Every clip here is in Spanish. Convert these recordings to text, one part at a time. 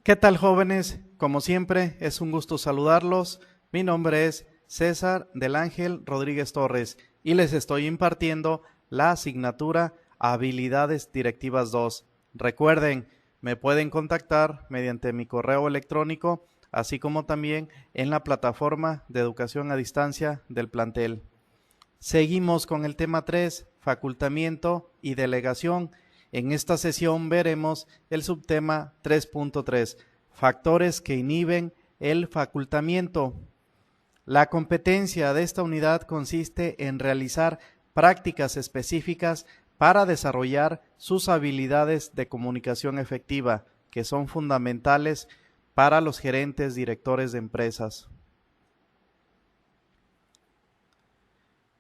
¿Qué tal, jóvenes? Como siempre, es un gusto saludarlos. Mi nombre es César del Ángel Rodríguez Torres y les estoy impartiendo la asignatura Habilidades Directivas 2. Recuerden, me pueden contactar mediante mi correo electrónico, así como también en la plataforma de educación a distancia del plantel. Seguimos con el tema 3, facultamiento y delegación. En esta sesión veremos el subtema 3.3, factores que inhiben el facultamiento. La competencia de esta unidad consiste en realizar prácticas específicas para desarrollar sus habilidades de comunicación efectiva, que son fundamentales para los gerentes directores de empresas.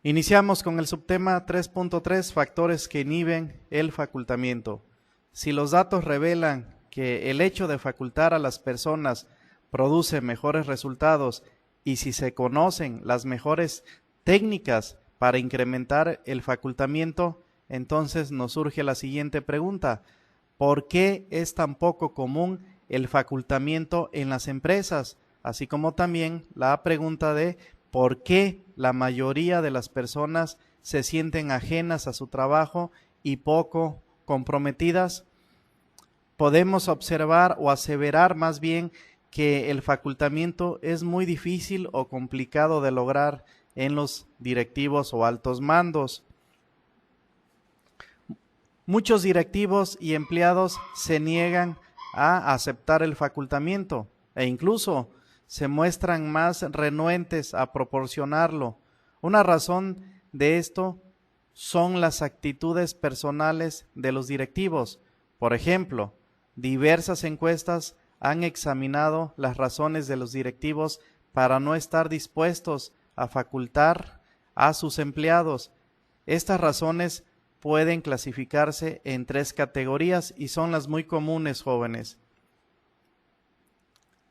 Iniciamos con el subtema 3.3, factores que inhiben el facultamiento. Si los datos revelan que el hecho de facultar a las personas produce mejores resultados y si se conocen las mejores técnicas para incrementar el facultamiento, entonces nos surge la siguiente pregunta: ¿por qué es tan poco común el facultamiento en las empresas? Así como también la pregunta de ¿por qué la mayoría de las personas se sienten ajenas a su trabajo y poco comprometidas? Podemos observar o aseverar más bien que el facultamiento es muy difícil o complicado de lograr en los directivos o altos mandos. Muchos directivos y empleados se niegan a aceptar el facultamiento e incluso se muestran más renuentes a proporcionarlo. Una razón de esto son las actitudes personales de los directivos. Por ejemplo, diversas encuestas han examinado las razones de los directivos para no estar dispuestos a facultar a sus empleados. Estas razones pueden clasificarse en 3 categorías y son las muy comunes, jóvenes.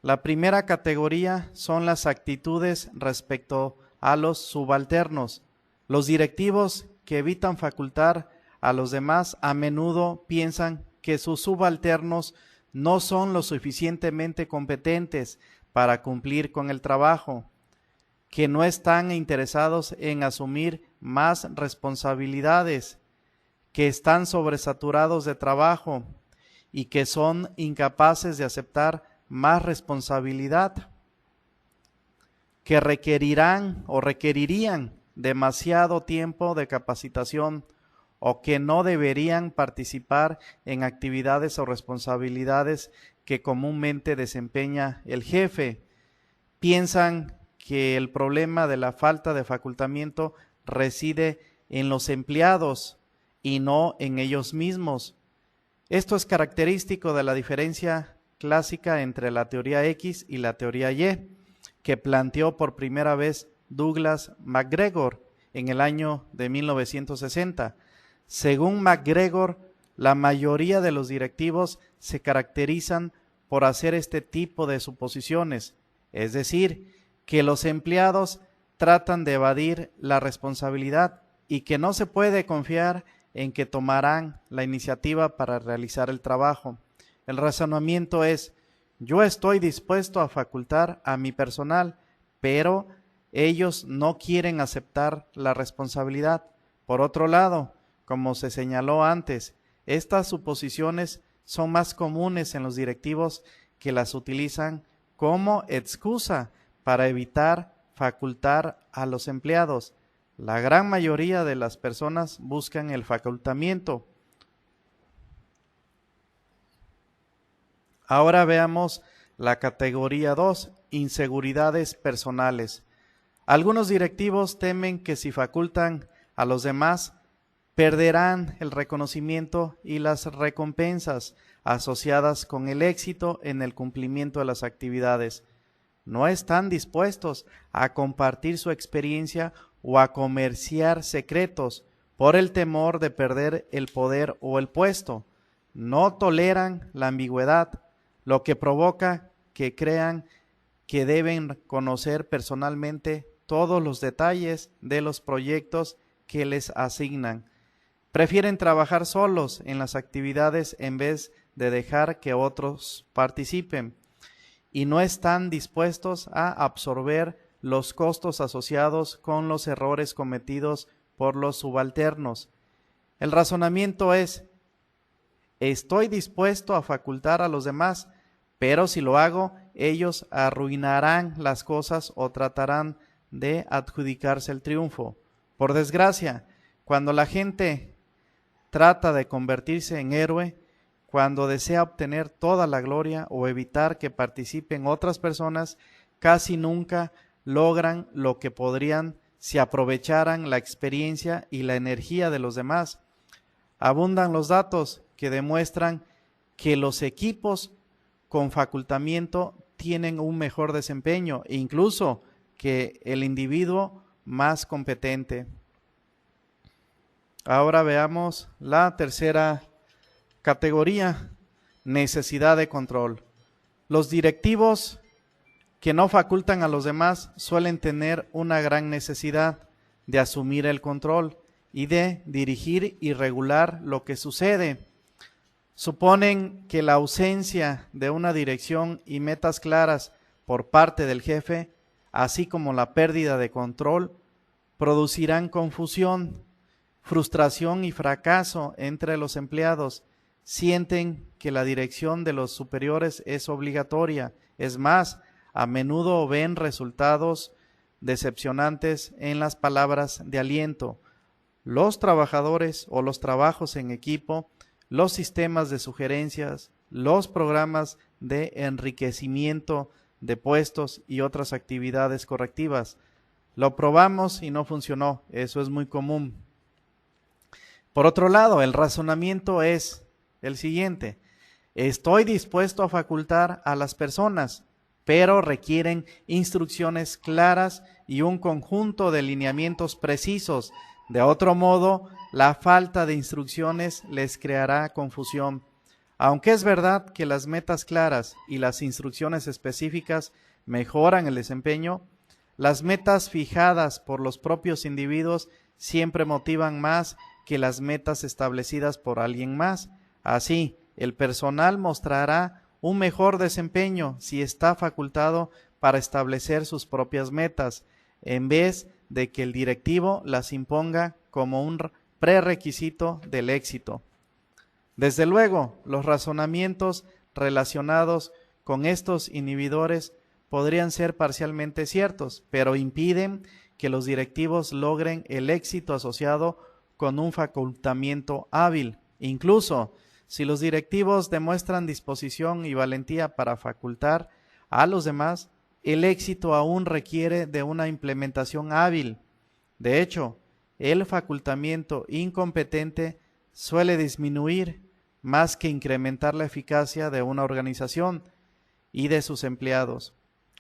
La primera categoría son las actitudes respecto a los subalternos. Los directivos que evitan facultar a los demás a menudo piensan que sus subalternos no son lo suficientemente competentes para cumplir con el trabajo, que no están interesados en asumir más responsabilidades, que están sobresaturados de trabajo y que son incapaces de aceptar más responsabilidad, que requerirían demasiado tiempo de capacitación o que no deberían participar en actividades o responsabilidades que comúnmente desempeña el jefe. Piensan que el problema de la falta de facultamiento reside en los empleados y no en ellos mismos. Esto es característico de la diferencia clásica entre la teoría X y la teoría Y, que planteó por primera vez Douglas MacGregor en el año de 1960. Según MacGregor, la mayoría de los directivos se caracterizan por hacer este tipo de suposiciones, es decir, que los empleados tratan de evadir la responsabilidad y que no se puede confiar en que tomarán la iniciativa para realizar el trabajo. El razonamiento es: yo estoy dispuesto a facultar a mi personal, pero ellos no quieren aceptar la responsabilidad. Por otro lado, como se señaló antes, estas suposiciones son más comunes en los directivos que las utilizan como excusa para evitar facultar a los empleados. La gran mayoría de las personas buscan el facultamiento. Ahora veamos la categoría 2, inseguridades personales. Algunos directivos temen que si facultan a los demás, perderán el reconocimiento y las recompensas asociadas con el éxito en el cumplimiento de las actividades. No están dispuestos a compartir su experiencia o a comerciar secretos por el temor de perder el poder o el puesto. No toleran la ambigüedad, lo que provoca que crean que deben conocer personalmente todos los detalles de los proyectos que les asignan. Prefieren trabajar solos en las actividades en vez de dejar que otros participen y no están dispuestos a absorber los costos asociados con los errores cometidos por los subalternos. El razonamiento es: estoy dispuesto a facultar a los demás, pero si lo hago, ellos arruinarán las cosas o tratarán de adjudicarse el triunfo. Por desgracia, cuando la gente trata de convertirse en héroe, cuando desea obtener toda la gloria o evitar que participen otras personas, casi nunca logran lo que podrían si aprovecharan la experiencia y la energía de los demás. Abundan los datos que demuestran que los equipos con facultamiento tienen un mejor desempeño, incluso que el individuo más competente. Ahora veamos la tercera categoría: necesidad de control. Los directivos que no facultan a los demás suelen tener una gran necesidad de asumir el control y de dirigir y regular lo que sucede. Suponen que la ausencia de una dirección y metas claras por parte del jefe, así como la pérdida de control, producirán confusión, frustración y fracaso entre los empleados. Sienten que la dirección de los superiores es obligatoria. Es más, a menudo ven resultados decepcionantes en las palabras de aliento. Los trabajadores o los trabajos en equipo, los sistemas de sugerencias, los programas de enriquecimiento de puestos y otras actividades correctivas. Lo probamos y no funcionó. Eso es muy común. Por otro lado, el razonamiento es el siguiente: estoy dispuesto a facultar a las personas, pero requieren instrucciones claras y un conjunto de lineamientos precisos. De otro modo, la falta de instrucciones les creará confusión. Aunque es verdad que las metas claras y las instrucciones específicas mejoran el desempeño, las metas fijadas por los propios individuos siempre motivan más que las metas establecidas por alguien más. Así, el personal mostrará un mejor desempeño si está facultado para establecer sus propias metas, en vez de que el directivo las imponga como un prerequisito del éxito. Desde luego, los razonamientos relacionados con estos inhibidores podrían ser parcialmente ciertos, pero impiden que los directivos logren el éxito asociado con un facultamiento hábil. Incluso, si los directivos demuestran disposición y valentía para facultar a los demás, el éxito aún requiere de una implementación hábil. De hecho, el facultamiento incompetente suele disminuir más que incrementar la eficacia de una organización y de sus empleados.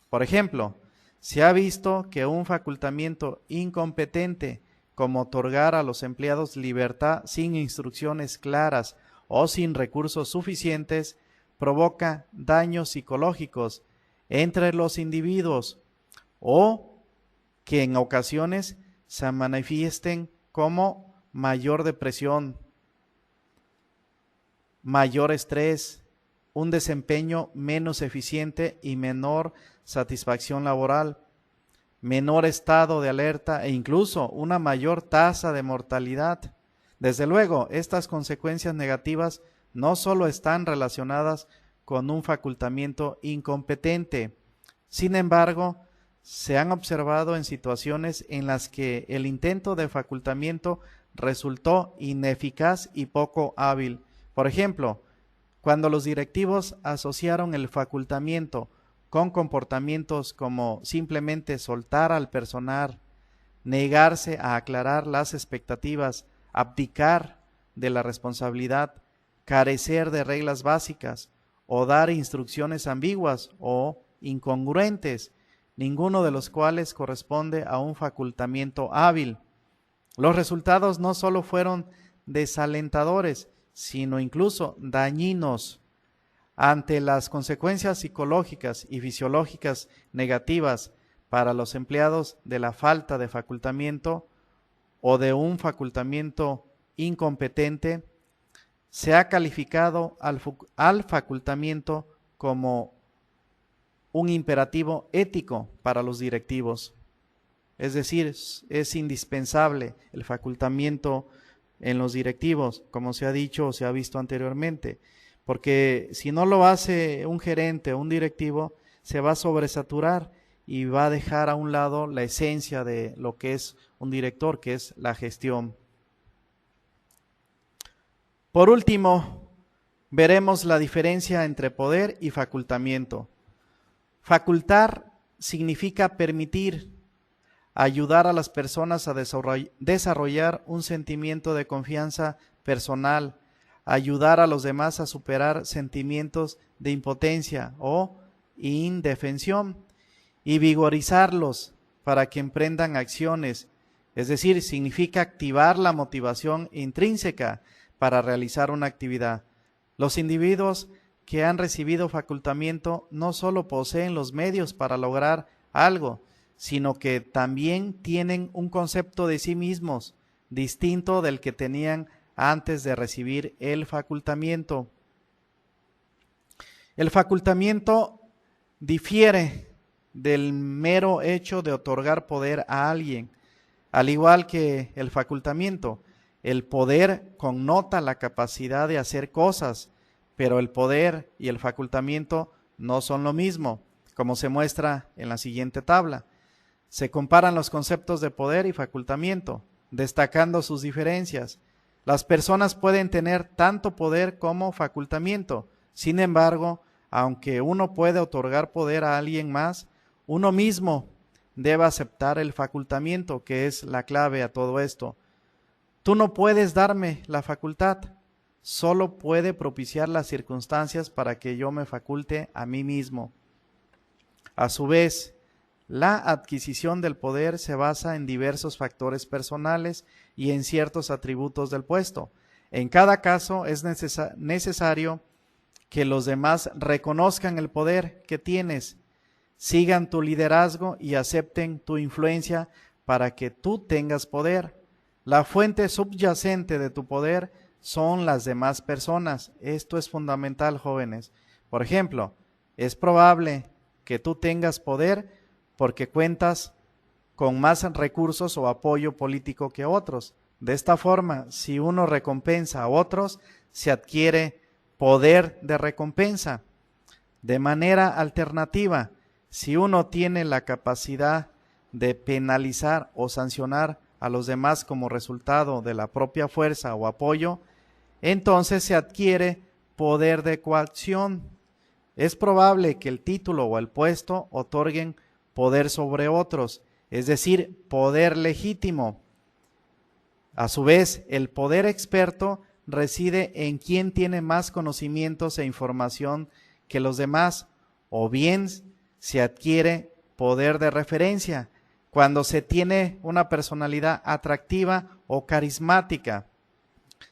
Por ejemplo, se ha visto que un facultamiento incompetente, como otorgar a los empleados libertad sin instrucciones claras o sin recursos suficientes, provoca daños psicológicos entre los individuos o que en ocasiones se manifiesten como mayor depresión, mayor estrés, un desempeño menos eficiente y menor satisfacción laboral, menor estado de alerta e incluso una mayor tasa de mortalidad. Desde luego, estas consecuencias negativas no solo están relacionadas con un facultamiento incompetente. Sin embargo, se han observado en situaciones en las que el intento de facultamiento resultó ineficaz y poco hábil. Por ejemplo, cuando los directivos asociaron el facultamiento con comportamientos como simplemente soltar al personal, negarse a aclarar las expectativas, abdicar de la responsabilidad, carecer de reglas básicas o dar instrucciones ambiguas o incongruentes, ninguno de los cuales corresponde a un facultamiento hábil. Los resultados no solo fueron desalentadores, sino incluso dañinos. Ante las consecuencias psicológicas y fisiológicas negativas para los empleados de la falta de facultamiento o de un facultamiento incompetente, se ha calificado al facultamiento como un imperativo ético para los directivos. Es decir, es indispensable el facultamiento en los directivos, como se ha dicho o se ha visto anteriormente, porque si no lo hace un gerente o un directivo, se va a sobresaturar y va a dejar a un lado la esencia de lo que es un director, que es la gestión. Por último, veremos la diferencia entre poder y facultamiento. Facultar significa permitir, ayudar a las personas a desarrollar un sentimiento de confianza personal, ayudar a los demás a superar sentimientos de impotencia o indefensión y vigorizarlos para que emprendan acciones. Es decir, significa activar la motivación intrínseca para realizar una actividad. Los individuos que han recibido facultamiento no solo poseen los medios para lograr algo, sino que también tienen un concepto de sí mismos distinto del que tenían antes de recibir el facultamiento. El facultamiento difiere del mero hecho de otorgar poder a alguien. Al igual que el facultamiento, el poder connota la capacidad de hacer cosas, pero el poder y el facultamiento no son lo mismo, como se muestra en la siguiente tabla. Se comparan los conceptos de poder y facultamiento, destacando sus diferencias. Las personas pueden tener tanto poder como facultamiento. Sin embargo, aunque uno puede otorgar poder a alguien más, uno mismo debe aceptar el facultamiento, que es la clave a todo esto. Tú no puedes darme la facultad, solo puede propiciar las circunstancias para que yo me faculte a mí mismo. A su vez, la adquisición del poder se basa en diversos factores personales y en ciertos atributos del puesto. En cada caso es necesario que los demás reconozcan el poder que tienes, sigan tu liderazgo y acepten tu influencia para que tú tengas poder. La fuente subyacente de tu poder son las demás personas. Esto es fundamental, jóvenes. Por ejemplo, es probable que tú tengas poder porque cuentas con más recursos o apoyo político que otros. De esta forma, si uno recompensa a otros, se adquiere poder de recompensa. De manera alternativa, si uno tiene la capacidad de penalizar o sancionar a los demás como resultado de la propia fuerza o apoyo, entonces se adquiere poder de coacción. Es probable que el título o el puesto otorguen poder sobre otros, es decir, poder legítimo. A su vez, el poder experto reside en quien tiene más conocimientos e información que los demás, o bien se adquiere poder de referencia cuando se tiene una personalidad atractiva o carismática.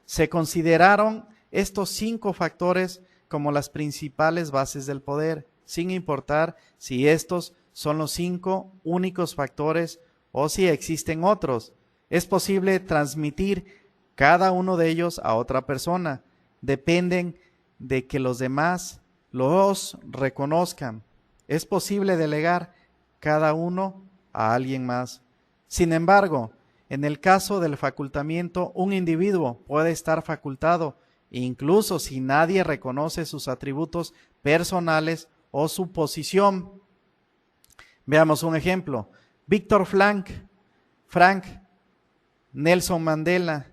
Se consideraron estos 5 factores como las principales bases del poder, sin importar si estos son los 5 únicos factores o si existen otros. Es posible transmitir cada uno de ellos a otra persona. Dependen de que los demás los reconozcan. Es posible delegar cada uno a alguien más. Sin embargo, en el caso del facultamiento, un individuo puede estar facultado incluso si nadie reconoce sus atributos personales o su posición. Veamos un ejemplo. Víctor Frank, Nelson Mandela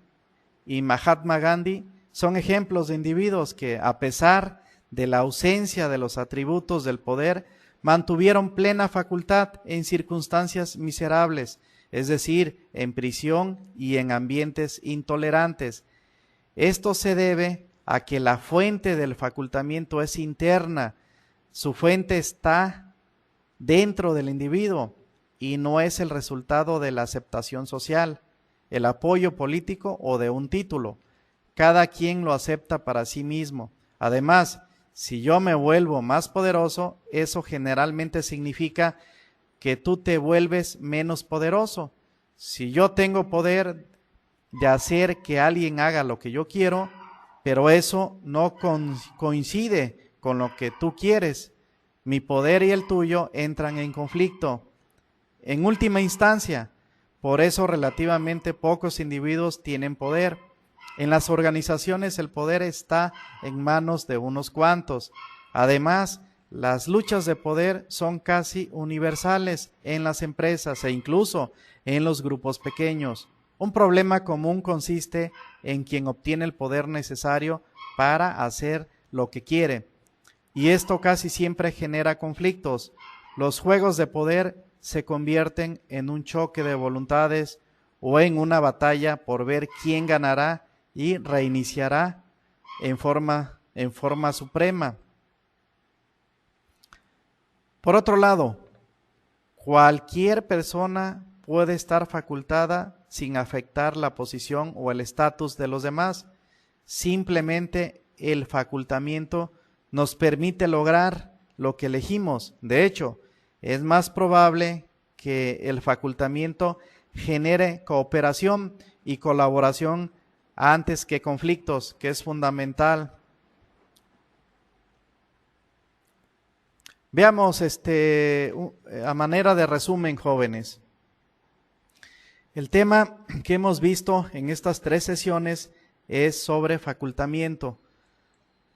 y Mahatma Gandhi son ejemplos de individuos que, a pesar de la ausencia de los atributos del poder, mantuvieron plena facultad en circunstancias miserables, es decir, en prisión y en ambientes intolerantes. Esto se debe a que la fuente del facultamiento es interna, su fuente está dentro del individuo y no es el resultado de la aceptación social, el apoyo político o de un título. Cada quien lo acepta para sí mismo. Además, si yo me vuelvo más poderoso, eso generalmente significa que tú te vuelves menos poderoso. Si yo tengo poder de hacer que alguien haga lo que yo quiero, pero eso no coincide con lo que tú quieres. Mi poder y el tuyo entran en conflicto. En última instancia, por eso relativamente pocos individuos tienen poder. En las organizaciones el poder está en manos de unos cuantos. Además, las luchas de poder son casi universales en las empresas e incluso en los grupos pequeños. Un problema común consiste en quien obtiene el poder necesario para hacer lo que quiere. Y esto casi siempre genera conflictos. Los juegos de poder se convierten en un choque de voluntades o en una batalla por ver quién ganará y reiniciará en forma suprema. Por otro lado, cualquier persona puede estar facultada sin afectar la posición o el estatus de los demás. Simplemente el facultamiento nos permite lograr lo que elegimos. De hecho, es más probable que el facultamiento genere cooperación y colaboración antes que conflictos, que es fundamental. Veamos a manera de resumen, jóvenes. El tema que hemos visto en estas 3 sesiones es sobre facultamiento.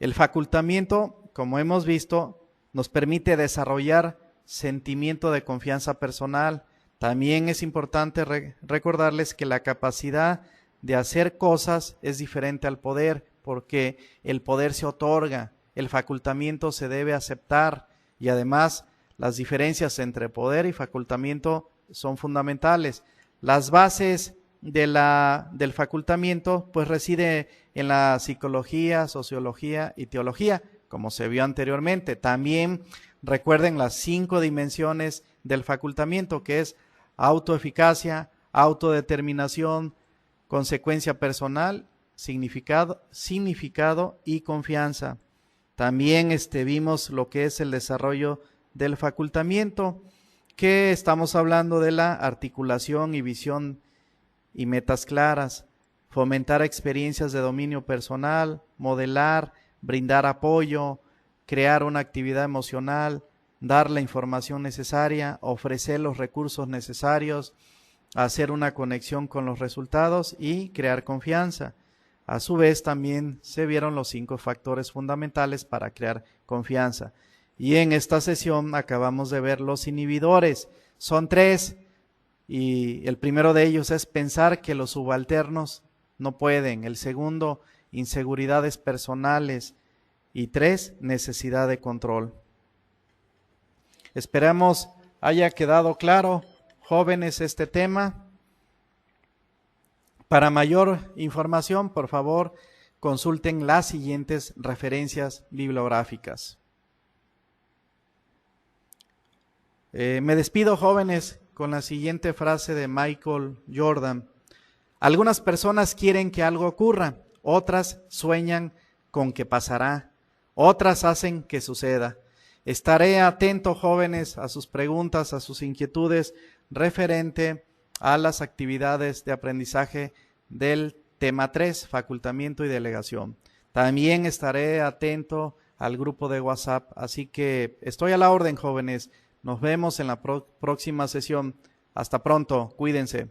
El facultamiento, como hemos visto, nos permite desarrollar sentimiento de confianza personal. También es importante recordarles que la capacidad de hacer cosas es diferente al poder, porque el poder se otorga, el facultamiento se debe aceptar, y además las diferencias entre poder y facultamiento son fundamentales. Las bases del facultamiento pues reside en la psicología, sociología y teología, como se vio anteriormente. También recuerden las 5 dimensiones del facultamiento, que es autoeficacia, autodeterminación, consecuencia personal, significado y confianza. También vimos lo que es el desarrollo del facultamiento, que estamos hablando de la articulación y visión y metas claras, fomentar experiencias de dominio personal, modelar, brindar apoyo, crear una actividad emocional, dar la información necesaria, ofrecer los recursos necesarios, hacer una conexión con los resultados y crear confianza. A su vez, también se vieron los 5 factores fundamentales para crear confianza. Y en esta sesión acabamos de ver los inhibidores. Son 3, y el primero de ellos es pensar que los subalternos no pueden. El segundo, inseguridades personales. Y 3, necesidad de control. Esperamos haya quedado claro, jóvenes, este tema. Para mayor información, por favor, consulten las siguientes referencias bibliográficas. Me despido, jóvenes, con la siguiente frase de Michael Jordan. Algunas personas quieren que algo ocurra, otras sueñan con que pasará, otras hacen que suceda. Estaré atento, jóvenes, a sus preguntas, a sus inquietudes referente a las actividades de aprendizaje del tema 3, facultamiento y delegación. También estaré atento al grupo de WhatsApp, así que estoy a la orden, jóvenes. Nos vemos en la próxima sesión. Hasta pronto, cuídense.